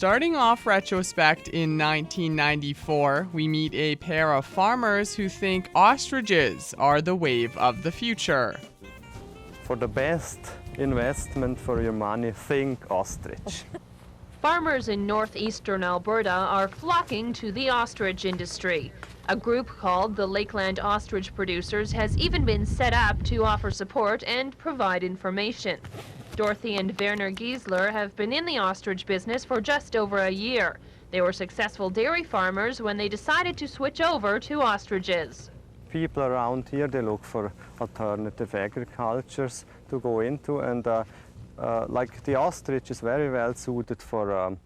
Starting off Retrospect in 1994, we meet a pair of farmers who think ostriches are the wave of the future. For the best investment for your money, think ostrich. Farmers in northeastern Alberta are flocking to the ostrich industry. A group called the Lakeland Ostrich Producers has even been set up to offer support and provide information. Dorothy and Werner Giesler have been in the ostrich business for just over a year. They were successful dairy farmers when they decided to switch over to ostriches. People around here, they look for alternative agricultures to go into, and like the ostrich is very well suited for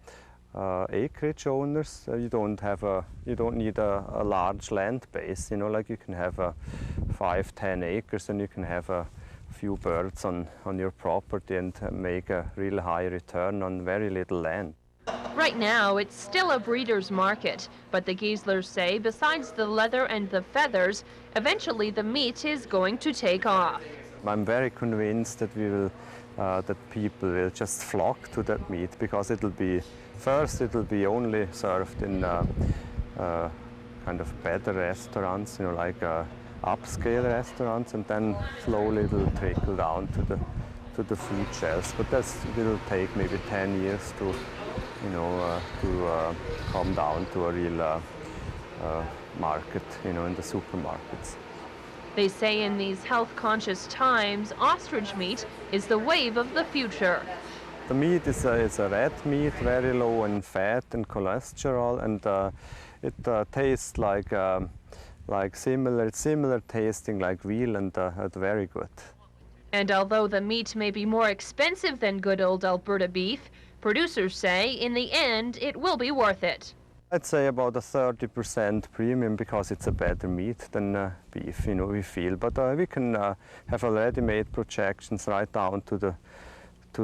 acreage owners. You don't need a large land base. You know, like you can have 5-10 acres, and you can have a few birds on your property and make a real high return on very little land. Right now, it's still a breeder's market, but the Gieslers say besides the leather and the feathers, eventually the meat is going to take off. I'm very convinced that that people will just flock to that meat, because it'll be only served in kind of better restaurants, you know, like upscale restaurants, and then slowly it'll trickle down to the food shelves. But that will take maybe 10 years to come down to a real market, you know, in the supermarkets. They say in these health-conscious times, ostrich meat is the wave of the future. The meat is a red meat, very low in fat and cholesterol, and it tastes like similar tasting like veal, and very good. And although the meat may be more expensive than good old Alberta beef, producers say in the end it will be worth it. I'd say about a 30% premium, because it's a better meat than beef, you know, we feel. But we can have already made projections right down to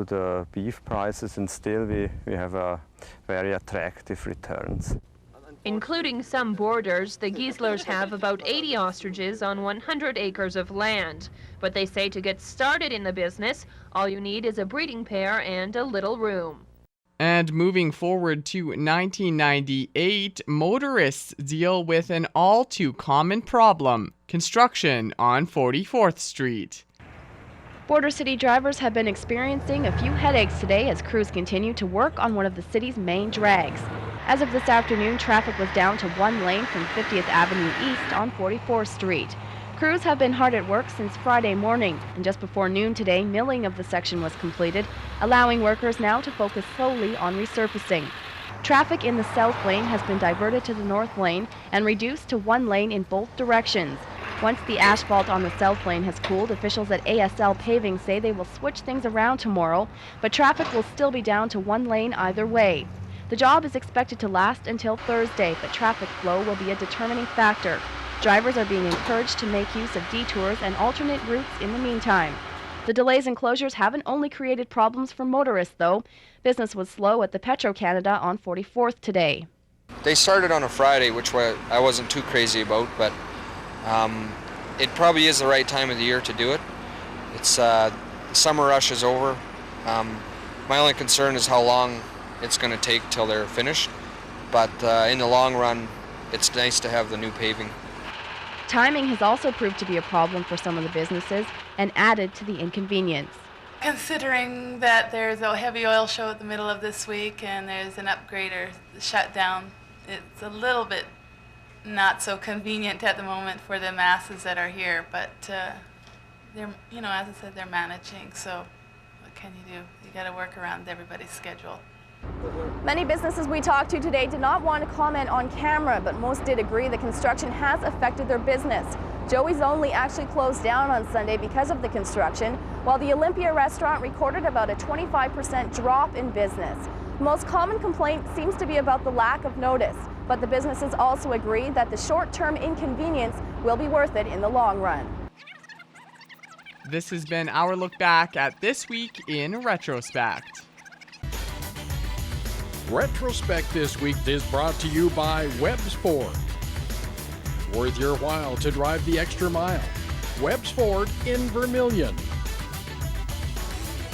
the beef prices, and still we have very attractive returns. Including some boarders, the Gieslers have about 80 ostriches on 100 acres of land. But they say to get started in the business, all you need is a breeding pair and a little room. And moving forward to 1998, motorists deal with an all too common problem: construction on 44th Street. Border City drivers have been experiencing a few headaches today as crews continue to work on one of the city's main drags. As of this afternoon, traffic was down to one lane from 50th Avenue East on 44th Street. Crews have been hard at work since Friday morning, and just before noon today, milling of the section was completed, allowing workers now to focus solely on resurfacing. Traffic in the south lane has been diverted to the north lane and reduced to one lane in both directions. Once the asphalt on the south lane has cooled, officials at ASL Paving say they will switch things around tomorrow, but traffic will still be down to one lane either way. The job is expected to last until Thursday, but traffic flow will be a determining factor. Drivers are being encouraged to make use of detours and alternate routes in the meantime. The delays and closures haven't only created problems for motorists, though. Business was slow at the Petro-Canada on 44th today. They started on a Friday, which I wasn't too crazy about, but it probably is the right time of the year to do it. It's the summer rush is over. My only concern is how long it's going to take till they're finished, but in the long run, it's nice to have the new paving. Timing has also proved to be a problem for some of the businesses and added to the inconvenience. Considering that there's a heavy oil show at the middle of this week and there's an upgrader shutdown, it's a little bit not so convenient at the moment for the masses that are here, but they're, you know, as I said, they're managing, so what can you do? You got to work around everybody's schedule. Many businesses we talked to today did not want to comment on camera, but most did agree the construction has affected their business. Joey's Only actually closed down on Sunday because of the construction, while the Olympia restaurant recorded about a 25% drop in business. The most common complaint seems to be about the lack of notice, but the businesses also agree that the short-term inconvenience will be worth it in the long run. This has been our look back at this week in Retrospect. Retrospect this week is brought to you by Webb's Ford. Worth your while to drive the extra mile. Webb's Ford in Vermilion.